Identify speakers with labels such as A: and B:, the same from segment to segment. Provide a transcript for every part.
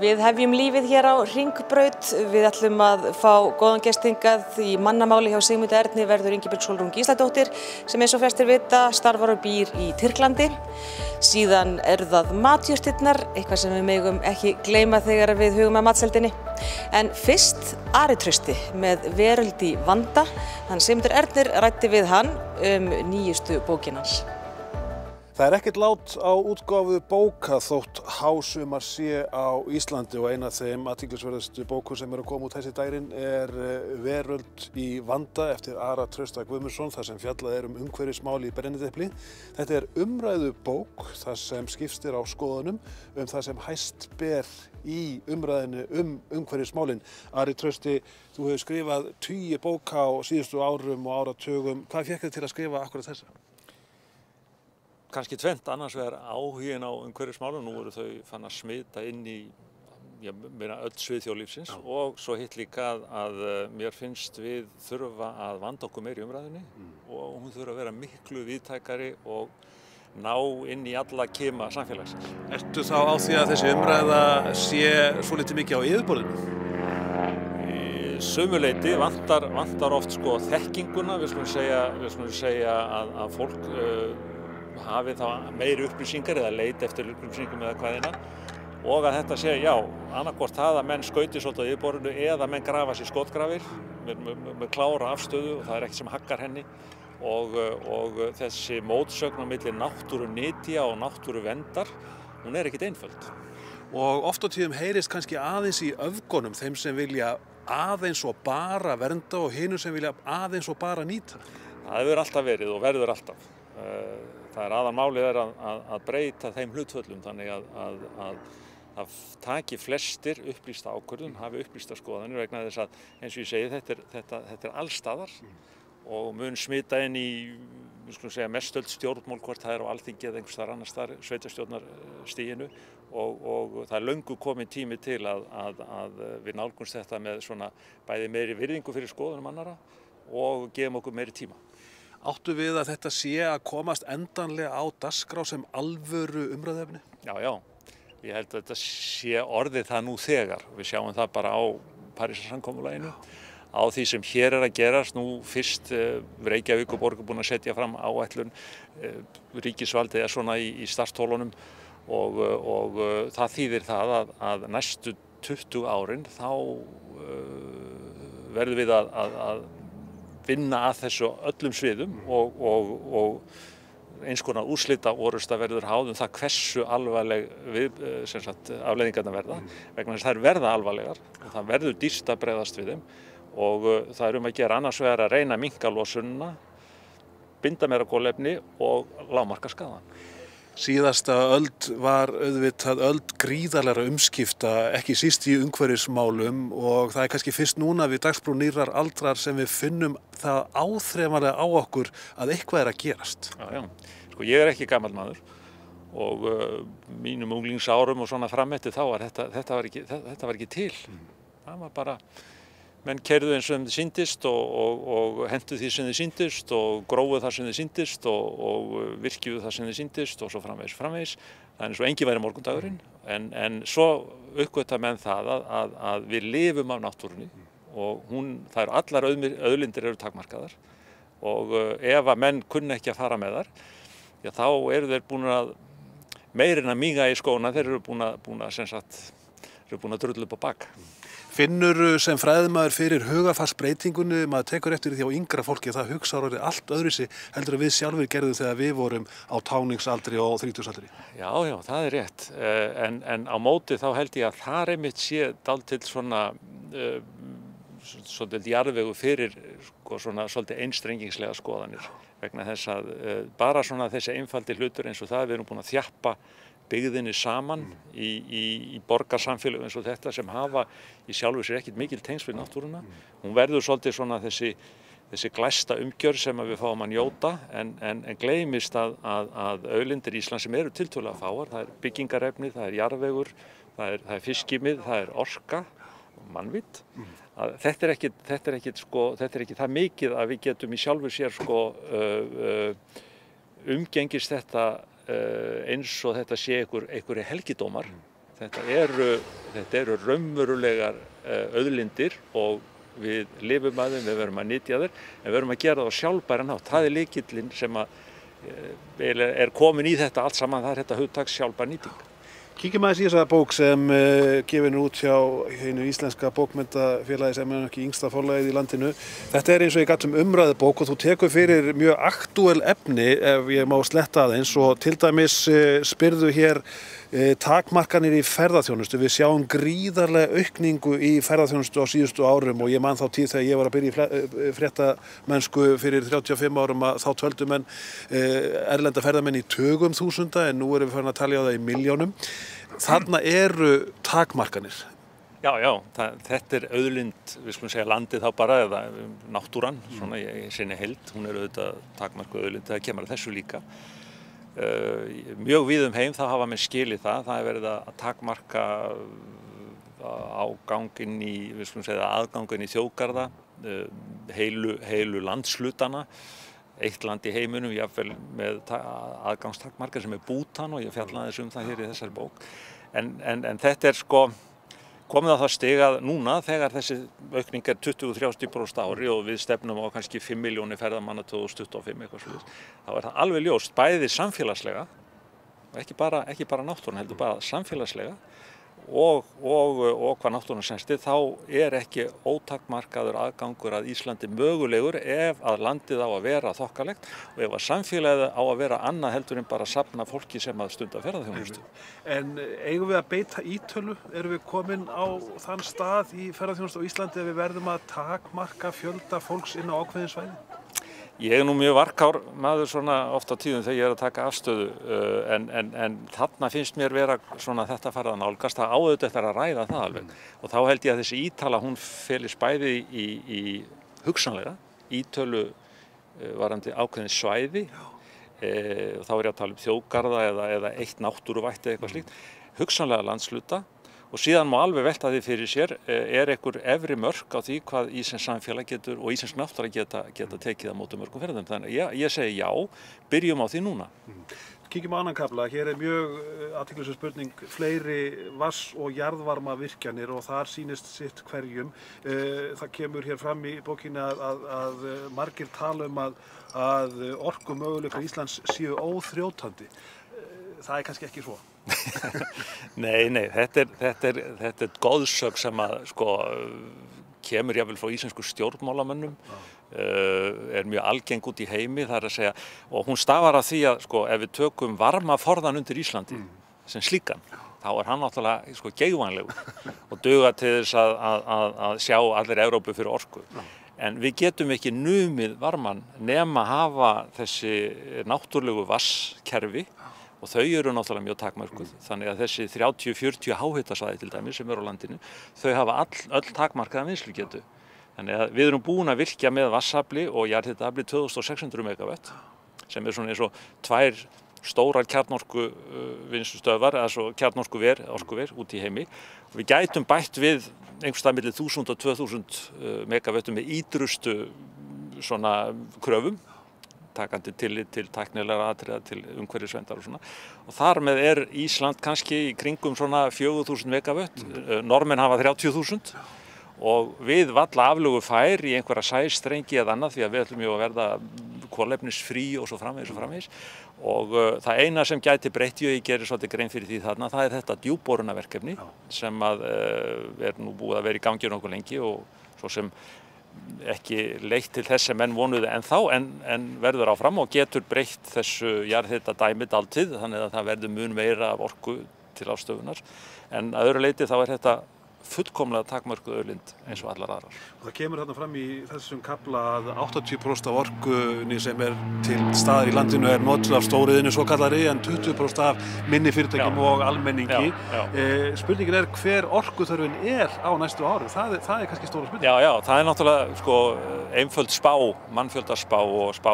A: Við hefjum lífið hér á Hringbraut. Við ætlum að fá góðan gest hingað í mannamáli hjá Sigmundi Erni verður Ingibjörg Sólrún Gísladóttir sem eins og flestir vita starfar og býr í Tyrklandi. Síðan það matjurtirnar, eitthvað sem við megum ekki gleyma þegar við hugum að matseldinni. En fyrst Ari Trausti með Veröld í vanda. Sigmundur Ernir ræddi við hann nýjustu bókina hans.
B: Það ekkert lát á útgáfu bóka þótt hásumar sé á Íslandi og eina af þeim athyglisverðustu bókum sem að koma út þessi daginn Veröld í vanda eftir Ara Trausta Guðmundsson þar sem fjallað um umhverfismál í brennidepli. Þetta umræðu bók þar sem skipst á skoðunum það sem hæst ber í umræðinu umhverfismálin. Ari Trausti, þú hefur skrifað tugi bóka á síðustu árum og áratugum. Hvað fékk þig til að skrifa akkurat þessa?
C: Kannski tvennt, annars vegar áhuginn á umhverfismálum, nú eru þau fann að smita inn í öll svið þjóðlífsins og svo hitt líka að mér finnst við þurfa að vanda okkur meir í umræðunni og hún þurfa að vera miklu víðtækari og ná inn í alla kima samfélagsins.
B: Ertu þá á því að þessi umræða sé svolítið mikið á yfirborðinu?
C: Í sumu leyti vantar oft þekkinguna, við skulum segja að fólk hafi þá meiri upplýsingar eða leit eftir upplýsingum eða hvaðina og að þetta sé, annaðhvort það að menn skauti svolítið á yfirborðinu eða menn grafa sér skotgrafir með klára afstöðu og það ekkert sem haggar henni og þessi mótsögn á milli náttúrunytja og náttúruverndar, hún ekkert einföld.
B: Og oft á tíðum heyrist kannski aðeins í öfgunum þeim sem vilja aðeins og bara vernda og hinum sem vilja aðeins og bara nýta.
C: Það hefur alltaf verið og verður alltaf. Það aðalmálið að breyta þeim hlutföllum þannig að taki flestir upplýsta ákvörðun, hafi upplýsta skoðanir vegna þess að, eins og ég segi, þetta allstaðar og mun smita inn í, við skulum segja, mestöld stjórnmál hvort það á Alþingi eða einhvers staðar annars staðar, sveitarstjórnarstiginu og það löngu kominn tími til að við nálgumst þetta með svona bæði meiri virðingu fyrir skoðunum annarra og gefum okkur meiri tíma.
B: Áttu við að þetta sé að komast endanlega á dagskrá sem alvöru umræðuefni?
C: Já, ég held að þetta sé orðið það nú þegar. Við sjáum það bara á Parísarsamkomulaginu, á því sem hér að gerast. Nú fyrst Reykjavík og borg búin að setja fram áætlun, ríkisvaldið svona í startholunum og það þýðir það að næstu 20 árin þá verðum við að vinna að þessu öllum sviðum og eins konar úrslitaorrusta verður háð það hversu alvarleg afleiðingarnar verða vegna þess að þær verða alvarlegar og það verður dýrt að bregðast við þeim og það að gera annars vegar að reyna að minnka losunina, binda meira kolefni og lágmarka skaðann.
B: Síðasta öld var auðvitað öld gríðarlegra umskipta, ekki síst í umhverfismálum og það kannski fyrst núna við dagsbrú nýrrar aldrar sem við finnum það áþreifanlega á okkur að eitthvað að gerast.
C: Já. Ég ekki gamall maður og mínum unglingsárum og svona frameftir þá var þetta var ekki til. Það var bara, menn keyrðu eins og þeim sýndist og hentu því sem þeim sýndist og grófu það sem þeim sýndist og virkjuðu það sem þeim sýndist og svo framvegis. Það eins og enginn væri morgundagurinn en svo uppgötva menn það að við lifum af náttúrunni og það allar auðlindir eru takmarkaðar og ef að menn kunna ekki að fara með þar, þá eru þeir búin að meirinn að míga í skóna, þeir eru búin að drulla upp á bak.
B: Finnur sem fræðimaður fyrir hugarfarsbreytingunni, maður tekur eftir því á yngra fólki að það hugsa orðið allt öðruvísi heldur við sjálfur gerðum þegar við vorum á táningsaldri og þrítugsaldri?
C: Já, það rétt. En á móti þá held ég að það einmitt sé dálítill svona svolítið jarðvegu fyrir svona svolítið einstrengingslega skoðanir vegna þess að bara svona þessi einfaldi hlutur eins og það við erum búin að þjappa byggðinni saman í borgarsamfélögum eins og þetta sem hafa í sjálfu sér ekkert mikil tengsl við náttúruna. Hún verður svolítið svona þessi glæsta umgjörð sem við fáum að njóta en gleymist að auðlindir Íslands sem eru tiltölulega fáar, það byggingarefni, það jarðvegur, það fiskimið, það orka, mannvit. Þetta ekki það mikið að við getum í sjálfu sér umgengist þetta eins og þetta sé einhverjir helgidómar Þetta eru raunverulegar auðlindir og við lifum að þeim, við verðum að nytja þeir, en við verðum að gera það á sjálfbæran hátt. Það lykillinn sem er komin í þetta allt saman, það þetta hugtak sjálfbær nýting.
B: Kíkjum aðeins í þessa bók sem gefin út hjá hinu íslenska bókmenntafélagi sem ekki yngsta forlagið í landinu. Þetta eins og ég gat umræðubók og þú tekur fyrir mjög aktúel efni ef ég má sletta aðeins og til dæmis spyrðu hér takmarkanir í ferðaþjónustu. Við sjáum gríðarlega aukningu í ferðaþjónustu á síðustu árum og ég man þá tíð þegar ég var að byrja í fréttamennsku fyrir 35 árum að þá töldu menn erlenda ferðamenn í tugum þúsunda en nú erum við farin að tala á það í milljónum. Þarna eru takmarkanir.
C: Já, þetta auðlind, við skulum segja landið þá bara, eða náttúran, svona í sinni heild, hún auðvitað takmarkuð auðlind, það kemur að þessu líka. Mjög víðum heim þá hafa menn skilið það er verið að takmarka áganginn í, við skulum segja aðganginn í þjóðgarða, heilu landshlutana, eitt land í heiminum, jafnvel með aðgangstakmarkar sem Bútan og ég fjallaði þess það hér í þessari bók. En þetta sko komið á það stig að núna þegar þessi aukning 20-30% ári og við stefnum á kannski 5 milljónir ferðamanna 2025 eitthvað slúðis, þá það alveg ljóst bæði samfélagslega, ekki bara náttúran heldur bara samfélagslega og hvað náttúran sensti, þá ekki ótakmarkaður aðgangur að Íslandi mögulegur ef að landið á að vera þokkalegt og ef að samfélagið á að vera annað heldur en bara safna fólki sem að stunda ferðaþjónustu.
B: En eigum við að beita ítölu? Erum við komin á þann stað í ferðaþjónustu á Íslandi ef við verðum að takmarka fjölda fólks inn á ákveðin svæði?
C: Ég nú mjög varkár maður svona oft á tíðum þegar ég að taka afstöðu en þarna finnst mér vera svona þetta farið að nálgast, það áauðvitað eftir að ræða það alveg og þá held ég að þessi ítala hún felist bæði í hugsanlega ítölu varandi ákveðin svæði og þá ég að tala þjóðgarða eða eitt náttúruvætti eða eitthvað slíkt, hugsanlega landsluta og síðan má alveg velta því fyrir sér einhver efri mörk á því hvað íslensk samfélag getur og íslensk náttúra geta tekið á móti mörgum ferðum. Þannig ég segi já, byrjum á því núna.
B: Kíkjum á annan kafla, hér mjög athyglisverð spurning, fleiri vatns- og jarðvarmavirkjanir og þar sýnist sitt hverjum. Það kemur hér fram í bókinni að margir tala að orkumöguleikar Íslands séu óþrjótandi. Það kannski ekki svo.
C: Nei, þetta er goðsögn sem að kemur jafnvel frá íslensku stjórnmálamönnum, mjög algeng út í heimi, það að segja, og hún stafar af því að ef við tökum varmaforðan undir Íslandi sem slíkan, þá hann náttúrulega geigvænlegur og duga til þess að sjá allir Evrópu fyrir orku. En við getum ekki numið varman nema hafa þessi náttúrlegu vatnskerfi og þau eru náttúrulega mjög takmörkuð. Þannig að þessi 30-40 háhitasvæði til dæmis sem eru á landinu, þau hafa öll takmarkaða vinnslugetu. Þannig að við erum búin að virkja með vatnsafli og jarðhitaafli 2600 megawatt sem svona eins og 2 stórar kjarnorkuvinnslustöðvar eða svo kjarnorkuver út í heimi. Og við gætum bætt við einhvers staðar milli 1000 og 2000 megawattum með ýtrustu svona kröfum, takandi tillit til tæknilegra atriða til umhverfisverndar og svona. Og þar með Ísland kannski í kringum svona 4000 megawatt, Norðmenn hafa 30.000 og við valla aflögu fær í einhverja sæstrengi eða annað því að við ætlum að verða kolefnisfrí og svo framvegis. Og það eina sem gæti breytt, ég gerir svolítið grein fyrir því þarna, það þetta djúpborunarverkefni sem að nú búið að vera í gangi nokkuð lengi og svo sem ekki leitt til þess sem menn vonuðu ennþá en verður áfram og getur breytt þessu jarðhitadæmi dálítið þannig að það verður mun meira af orku til ástöfunar en að öðru leyti þá þetta fullkomlega takmörkuð auðlind eins og allar aðrar.
B: Það kemur þarna fram í þessum kafla að 80% af orkunni sem til staðar í landinu notuð af stóriðinu svo kallari en 20% af minni fyrirtækjum og almenningi. Spurningin hver orkuþörfin á næstu árum. Það kannski stóra spurning.
C: Já, það náttúrulega einföld spá, mannfjöldaspá og spá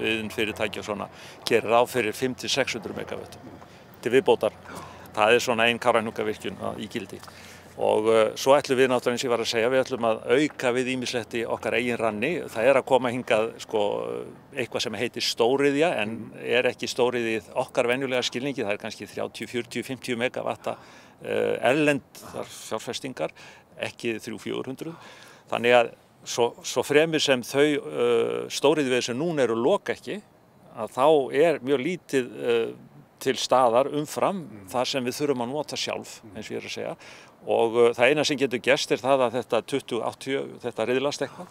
C: iðn fyrirtæki og svona gerir ráð fyrir 500-600 megawattum til viðbótar. Það svona ein Kárahnjúkavirkjun í gildi. Og svo ætlum við náttúrulega, eins og ég var að segja, við ætlum að auka við ýmislegt í okkar eigin ranni. Það að koma hingað eitthvað sem heitir stóriðja en ekki stóriðið okkar venjulega skilningi. Það kannski 30, 40, 50 megavatta erlendar fjárfestingar, ekki 300-400. Þannig að svo fremur sem þau stóriðjuveiði sem núna eru loka ekki, að þá mjög lítið til staðar umfram það sem við þurfum að nota sjálf, eins og ég að segja. Og það eina sem getur gerst það að þetta 2080, þetta riðlast eitthvað.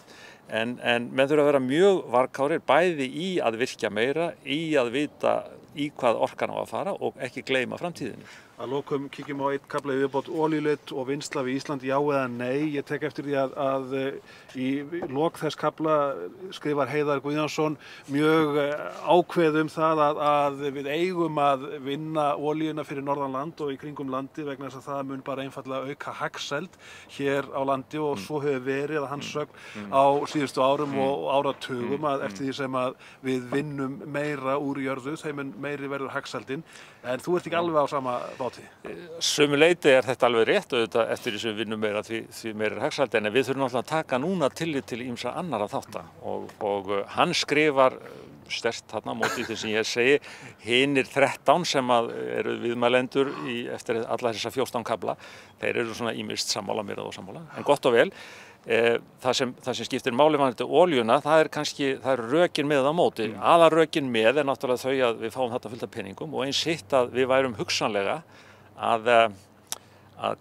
C: En menn þurfa að vera mjög varkárir bæði í að virkja meira, í að vita í hvað orkan á að fara og ekki gleyma framtíðinni.
B: Að lokum kíkjum á einn kafla í viðbót olíuleit og vinnsla við Ísland, já eða nei. Ég tek eftir því að í lok þess kafla skrifar Heiðar Guðjónsson mjög ákveð það að við eigum að vinna olíuna fyrir norðan land og í kringum landi vegna þess að það mun bara einfaldlega auka hagsæld hér á landi og svo hefur verið að hans sögn á síðustu árum og áratugum að eftir því sem að við vinnum meira úr jörðu, þeim mun meiri verður hagsældin. En þú ert ekki alveg á sama báti?
C: Sömuleyti þetta alveg rétt auðvitað eftir því sem við vinnum meira því meira hagsæld en við þurfum náttúrulega að taka núna tillit til ýmsa annarra þátta og hann skrifar sterkt þarna á móti því sem ég segi hinir 13 sem eru viðmælendur eftir alla þessa 14 kafla þeir eru svona ýmist sammála mér og sammála en gott og vel. Það sem skiptir máli varðandi olíuna, það eru rökin með á móti. Aðalrökin með náttúrulega þau að við fáum þetta fullt af peningum og eins hitt að við værum hugsanlega að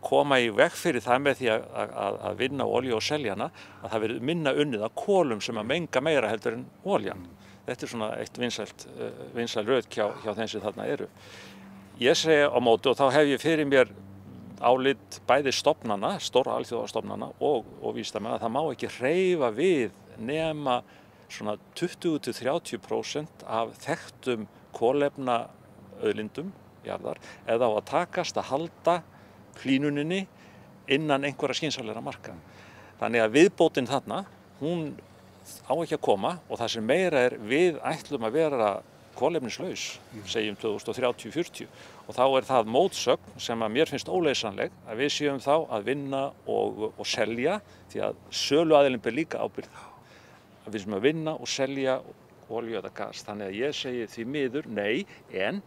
C: koma í veg fyrir það með því að vinna olíu og selja hana, að það verður minna unnið af kolum sem að menga meira heldur en olían. Þetta svona eitt vinsæl rök hjá þeim sem þarna eru. Ég segi á móti og þá hef ég fyrir mér álit bæði stofnana, stóra alþjóðastofnana og vísindamenn að það má ekki hreyfa við nema svona 20-30% af þekktum kolefnaauðlindum jarðar eða á að takast að halda hlýnuninni innan einhverja skynsamlegra marka. Þannig að viðbótin þarna, hún á ekki að koma og það sem meira við ætlum að vera kolefnislaus, segjum 2030-40 og þá það mótsögn sem að mér finnst óleysanleg að við séum þá að vinna og selja því að söluaðilinn ber líka ábyrgð að við séum að vinna og selja olíu eða gas. Þannig að ég segi því miður nei en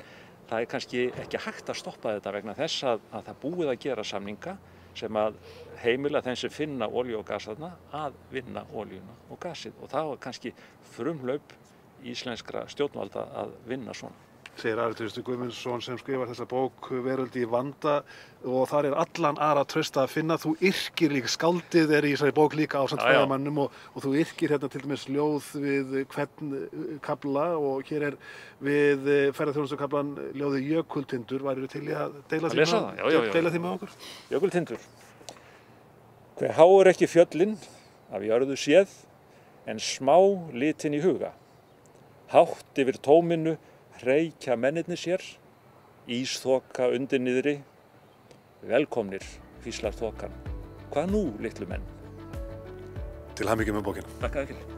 C: það kannski ekki hægt að stoppa þetta vegna þess að það búið að gera samninga sem að heimila þeim sem finna olíu og gas þarna að vinna olíuna og gasið og það var kannski frumhlaup íslenskra stjórnvalda að vinna svona.
B: Segir Ari Trausti Guðmundsson sem skrifar þessa bók Veröld í vanda og þar allan Ara Trausta að finna. Þú yrkir líka, skáldið í þessari bók líka ásamt fræðamannum og þú yrkir hérna til dæmis ljóð við hvern kafla og hér við ferðaþjónustukaflan ljóðið Jökultindur. Værirðu til í að deila því með okkur?
C: Jökultindur. Hve háir ekki fjöllin af jörðu séð en smá litin í huga. Hátt yfir tóminu hreykja mennirnir sér, ísþoka undir niðri. Velkomnir, hvíslar þokan. Hvað nú, litlu menn?
B: Til hamingju með bókina.
C: Þakka þér fyrir.